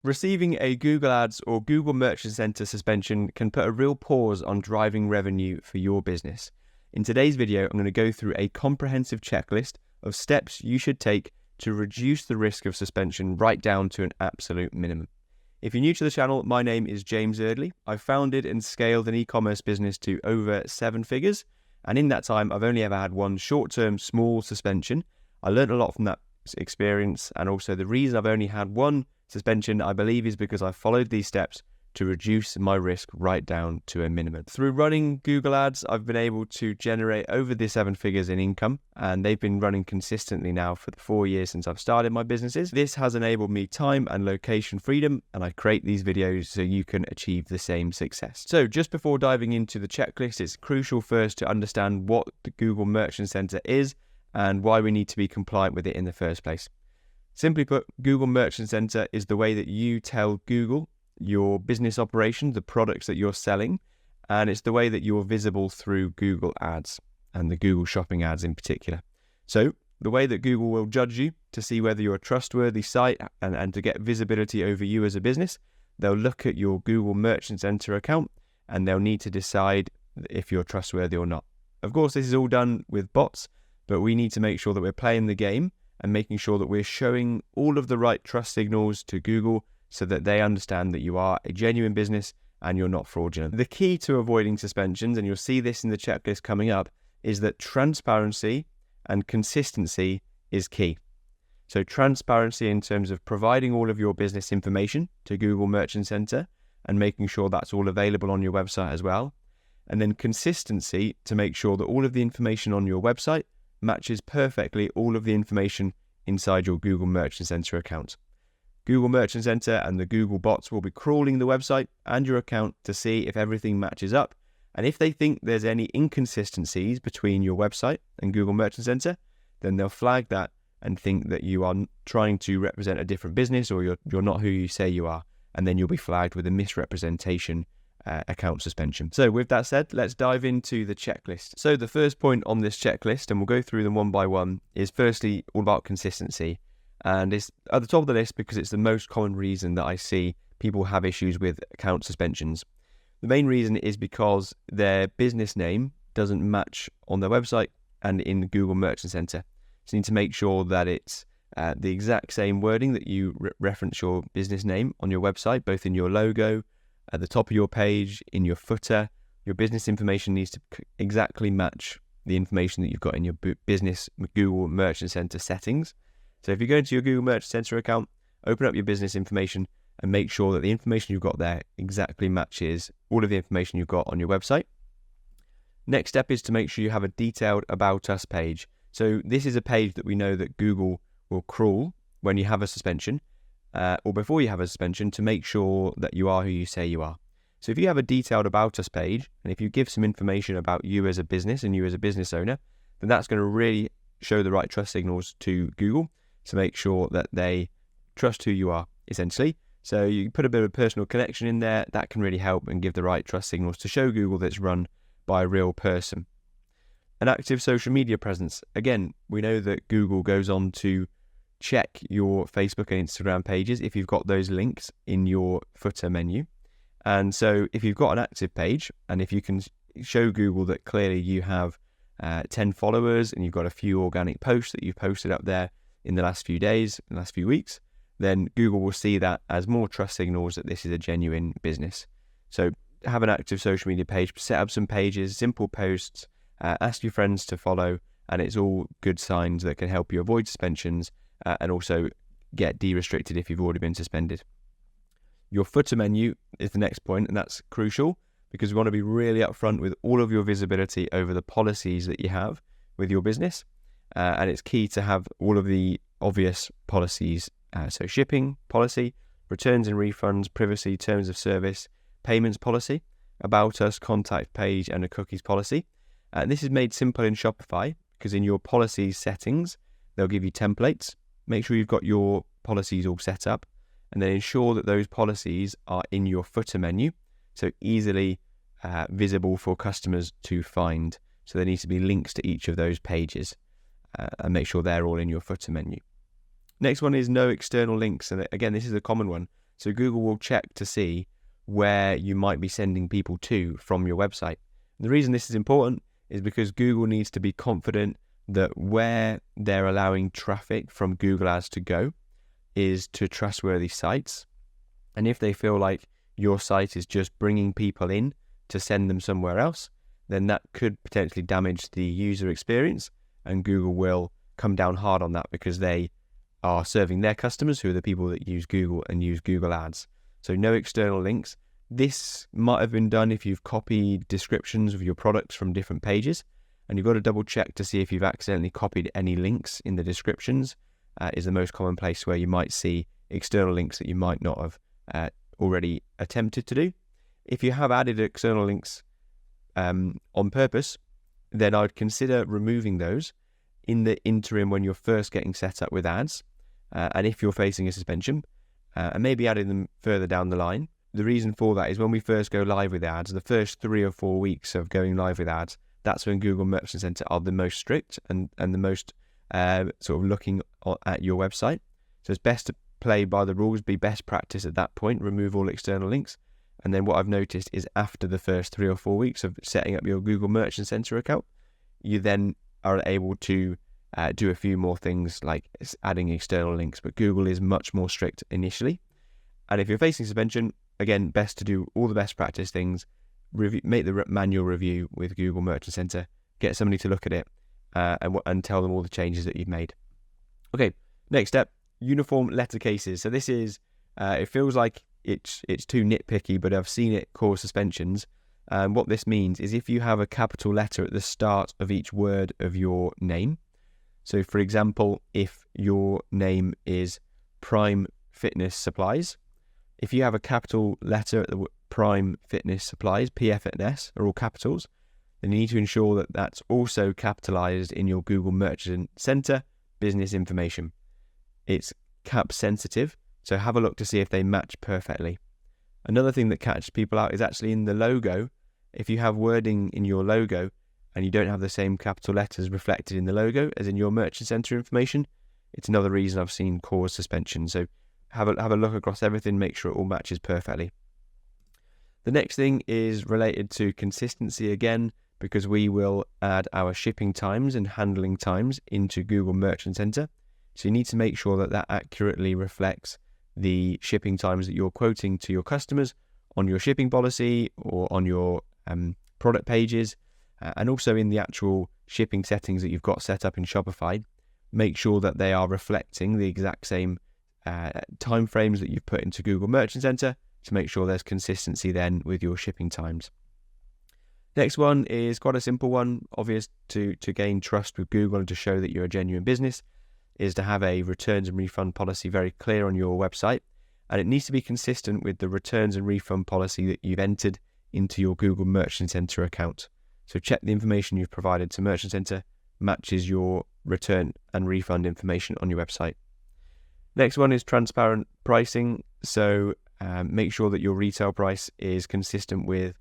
Receiving a Google Ads or Google Merchant Center suspension can put a real pause on driving revenue for your business. In today's video, I'm going to go through a comprehensive checklist of steps you should take to reduce the risk of suspension right down to an absolute minimum. If you're new to the channel, my name is James Eardley. I've founded and scaled an e-commerce business to over 7 figures, and in that time, I've only ever had one short-term small suspension. I learned a lot from that experience, and also the reason I've only had one suspension, I believe, is because I followed these steps to reduce my risk right down to a minimum. Through running Google Ads, I've been able to generate over the 7 figures in income, and they've been running consistently now for the 4 years since I've started my businesses. This has enabled me time and location freedom, and I create these videos so you can achieve the same success. So just before diving into the checklist, it's crucial first to understand what the Google Merchant Center is and why we need to be compliant with it in the first place. Simply put, Google Merchant Center is the way that you tell Google your business operations, the products that you're selling, and it's the way that you're visible through Google Ads and the Google Shopping ads in particular. So the way that Google will judge you to see whether you're a trustworthy site and to get visibility over you as a business, they'll look at your Google Merchant Center account and they'll need to decide if you're trustworthy or not. Of course, this is all done with bots, but we need to make sure that we're playing the game and making sure that we're showing all of the right trust signals to Google so that they understand that you are a genuine business and you're not fraudulent. The key to avoiding suspensions, and you'll see this in the checklist coming up, is that transparency and consistency is key. So transparency in terms of providing all of your business information to Google Merchant Center and making sure that's all available on your website as well. And then consistency to make sure that all of the information on your website matches perfectly all of the information inside your Google Merchant Center account. Google Merchant Center and the Google bots will be crawling the website and your account to see if everything matches up. And if they think there's any inconsistencies between your website and Google Merchant Center, then they'll flag that and think that you are trying to represent a different business or you're not who you say you are. And then you'll be flagged with a misrepresentation account suspension. So with that said, let's dive into the checklist. So the first point on this checklist, and we'll go through them one by one, is firstly all about consistency. And it's at the top of the list because it's the most common reason that I see people have issues with account suspensions. The main reason is because their business name doesn't match on their website and in the Google Merchant Center. So you need to make sure that it's the exact same wording that you reference your business name on your website, both in your logo, at the top of your page, in your footer. Your business information needs to exactly match the information that you've got in your business Google Merchant Center settings. So if you go into your Google Merchant Center account, open up your business information and make sure that the information you've got there exactly matches all of the information you've got on your website. Next step is to make sure you have a detailed About Us page. So this is a page that we know that Google will crawl when you have a suspension, or before you have a suspension, to make sure that you are who you say you are. So if you have a detailed About Us page, and if you give some information about you as a business and you as a business owner, then that's going to really show the right trust signals to Google to make sure that they trust who you are, essentially. So you put a bit of a personal connection in there, that can really help and give the right trust signals to show Google that it's run by a real person. An active social media presence. Again, we know that Google goes on to check your Facebook and Instagram pages if you've got those links in your footer menu. And so if you've got an active page, and if you can show Google that clearly you have 10 followers and you've got a few organic posts that you've posted up there in the last few days, in the last few weeks, then Google will see that as more trust signals that this is a genuine business. So have an active social media page, set up some pages, simple posts, ask your friends to follow, and it's all good signs that can help you avoid suspensions and also get de-restricted if you've already been suspended. Your footer menu is the next point, and that's crucial because we want to be really upfront with all of your visibility over the policies that you have with your business. And it's key to have all of the obvious policies. So shipping policy, returns and refunds, privacy, terms of service, payments policy, About Us, contact page, and a cookies policy. And this is made simple in Shopify because in your policies settings, they'll give you templates. Make sure you've got your policies all set up, and then ensure that those policies are in your footer menu, so easily visible for customers to find. So there needs to be links to each of those pages, and make sure they're all in your footer menu. Next one is no external links, and again, this is a common one. So Google will check to see where you might be sending people to from your website. And the reason this is important is because Google needs to be confident that where they're allowing traffic from Google Ads to go is to trustworthy sites. And if they feel like your site is just bringing people in to send them somewhere else, then that could potentially damage the user experience, and Google will come down hard on that because they are serving their customers, who are the people that use Google and use Google Ads. So no external links. This might have been done if you've copied descriptions of your products from different pages, and you've got to double check to see if you've accidentally copied any links in the descriptions. Is the most common place where you might see external links that you might not have already attempted to do. If you have added external links on purpose, then I'd consider removing those in the interim when you're first getting set up with ads, and if you're facing a suspension, and maybe adding them further down the line. The reason for that is when we first go live with ads, the first 3 or 4 weeks of going live with ads, that's when Google Merchant Center are the most strict and the most sort of looking at your website. So it's best to play by the rules, be best practice at that point, remove all external links. And then what I've noticed is after the first 3 or 4 weeks of setting up your Google Merchant Center account, you then are able to do a few more things like adding external links. But Google is much more strict initially. And if you're facing suspension, again, best to do all the best practice things, make the manual review with Google Merchant Center, get somebody to look at it and tell them all the changes that you've made. Okay, next step, uniform letter cases. So this is, it feels like it's too nitpicky, but I've seen it cause suspensions. What this means is if you have a capital letter at the start of each word of your name. So for example, if your name is Prime Fitness Supplies, if you have a capital letter at the Prime Fitness Supplies, PFNS, are all capitals, then you need to ensure that that's also capitalized in your Google Merchant Center business information. It's cap sensitive, so have a look to see if they match perfectly. Another thing that catches people out is actually in the logo. If you have wording in your logo and you don't have the same capital letters reflected in the logo as in your Merchant Center information, it's another reason I've seen cause suspension. So have a look across everything, make sure it all matches perfectly. The next thing is related to consistency again, because we will add our shipping times and handling times into Google Merchant Center. So you need to make sure that that accurately reflects the shipping times that you're quoting to your customers on your shipping policy or on your product pages, and also in the actual shipping settings that you've got set up in Shopify. Make sure that they are reflecting the exact same time frames that you've put into Google Merchant Center to make sure there's consistency then with your shipping times. Next one is quite a simple one, obvious to gain trust with Google and to show that you're a genuine business, is to have a returns and refund policy very clear on your website, and it needs to be consistent with the returns and refund policy that you've entered into your Google Merchant Center account. So check the information you've provided to Merchant Center matches your return and refund information on your website. Next one is transparent pricing. So make sure that your retail price is consistent with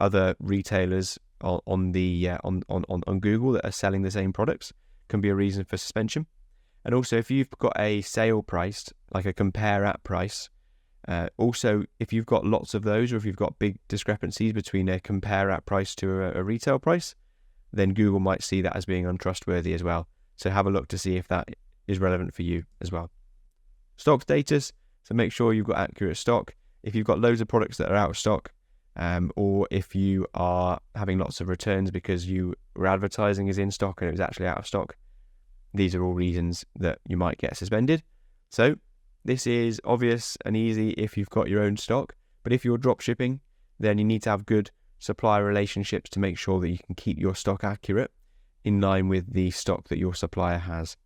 other retailers on Google that are selling the same products. Can be a reason for suspension. And also, if you've got a sale price, like a compare at price, also if you've got lots of those, or if you've got big discrepancies between a compare at price to a retail price, then Google might see that as being untrustworthy as well. So have a look to see if that is relevant for you as well. Stock status, so make sure you've got accurate stock. If you've got loads of products that are out of stock, or if you are having lots of returns because you were advertising as in stock and it was actually out of stock, these are all reasons that you might get suspended. So this is obvious and easy if you've got your own stock, but if you're drop shipping, then you need to have good supplier relationships to make sure that you can keep your stock accurate in line with the stock that your supplier has.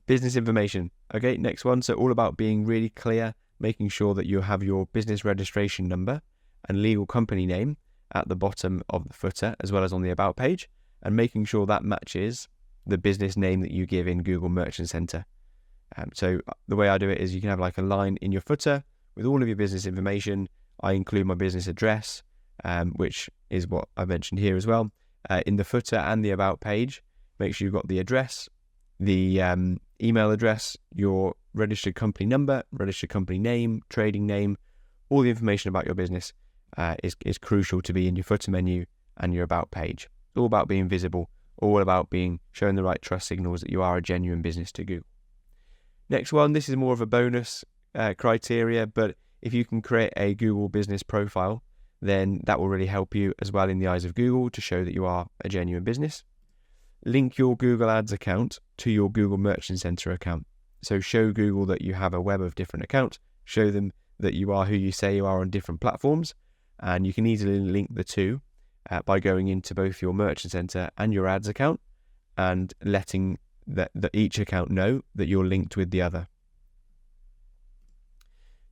Business information. Okay, next one. So all about being really clear, making sure that you have your business registration number and legal company name at the bottom of the footer as well as on the about page, and making sure that matches the business name that you give in Google Merchant Center. So the way I do it is you can have like a line in your footer with all of your business information. I include my business address, which is what I mentioned here as well. In the footer and the about page, make sure you've got the address, the email address, your registered company number, registered company name, trading name, all the information about your business is crucial to be in your footer menu and your about page. All about being visible, all about showing the right trust signals that you are a genuine business to Google. Next one, this is more of a bonus criteria, but if you can create a Google business profile, then that will really help you as well in the eyes of Google to show that you are a genuine business. Link your Google Ads account to your Google Merchant Center account. So show Google that you have a web of different accounts, show them that you are who you say you are on different platforms, and you can easily link the two by going into both your Merchant Center and your ads account and letting each account know that you're linked with the other.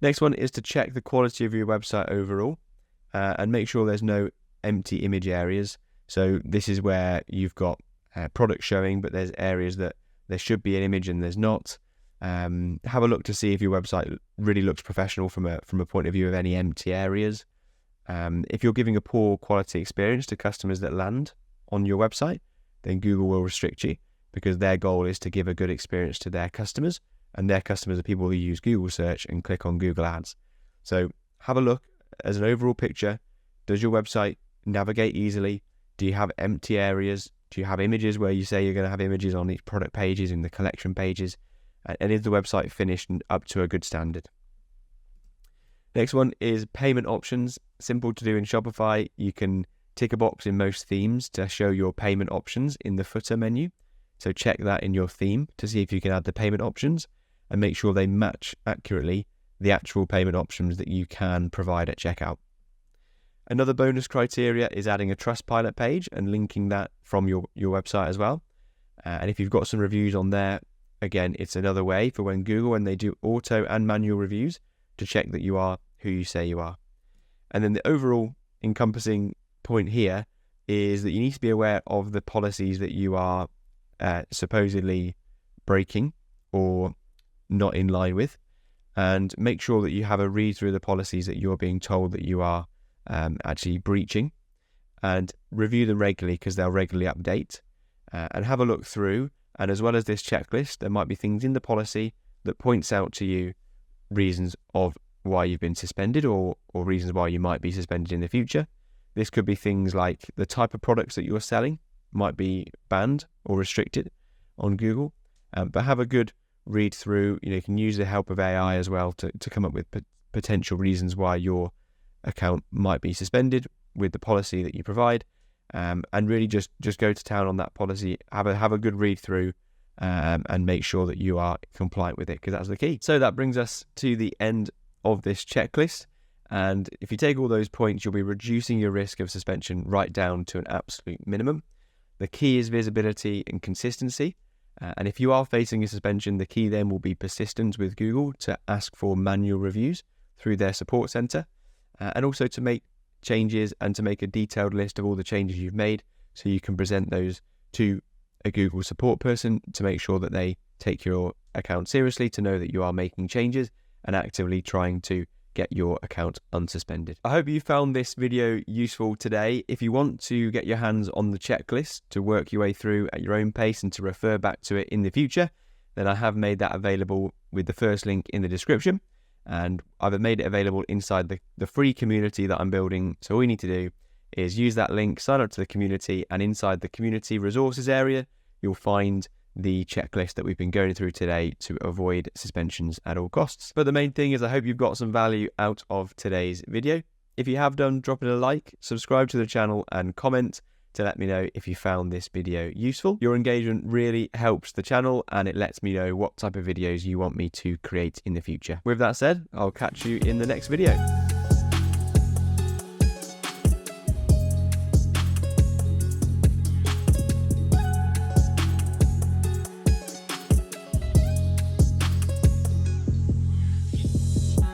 Next one is to check the quality of your website overall and make sure there's no empty image areas. So this is where you've got product showing, but there's areas that there should be an image and there's not. Have a look to see if your website really looks professional from a point of view of any empty areas. If you're giving a poor quality experience to customers that land on your website, then Google will restrict you because their goal is to give a good experience to their customers, and their customers are people who use Google search and click on Google Ads. So have a look as an overall picture. Does your website navigate easily? Do you have empty areas? Do you have images where you say you're going to have images on each product pages, in the collection pages? And is the website finished and up to a good standard? Next one is payment options. Simple to do in Shopify. You can tick a box in most themes to show your payment options in the footer menu. So check that in your theme to see if you can add the payment options and make sure they match accurately the actual payment options that you can provide at checkout. Another bonus criteria is adding a Trustpilot page and linking that from your website as well. And if you've got some reviews on there, again, it's another way for when they do auto and manual reviews to check that you are who you say you are. And then the overall encompassing point here is that you need to be aware of the policies that you are supposedly breaking or not in line with, and make sure that you have a read through the policies that you're being told that you are actually breaching, and review them regularly because they'll regularly update, and have a look through. And as well as this checklist, there might be things in the policy that points out to you reasons of why you've been suspended or reasons why you might be suspended in the future. This could be things like the type of products that you're selling might be banned or restricted on Google, but have a good read through. You can use the help of AI as well to come up with potential reasons why your account might be suspended with the policy that you provide, and really just go to town on that policy. Have a good read through and make sure that you are compliant with it, because that's the key. So that brings us to the end of this checklist. And if you take all those points, you'll be reducing your risk of suspension right down to an absolute minimum. The key is visibility and consistency. And if you are facing a suspension, the key then will be persistence with Google to ask for manual reviews through their support center, and also to make changes and to make a detailed list of all the changes you've made so you can present those to a Google support person to make sure that they take your account seriously, to know that you are making changes and actively trying to get your account unsuspended. I hope you found this video useful today. If you want to get your hands on the checklist to work your way through at your own pace and to refer back to it in the future, then I have made that available with the first link in the description. And I've made it available inside the free community that I'm building. So all you need to do is use that link, sign up to the community, and inside the community resources area, you'll find the checklist that we've been going through today to avoid suspensions at all costs. But the main thing is I hope you've got some value out of today's video. If you have done, drop it a like, subscribe to the channel, and comment to let me know if you found this video useful. Your engagement really helps the channel and it lets me know what type of videos you want me to create in the future. With that said, I'll catch you in the next video.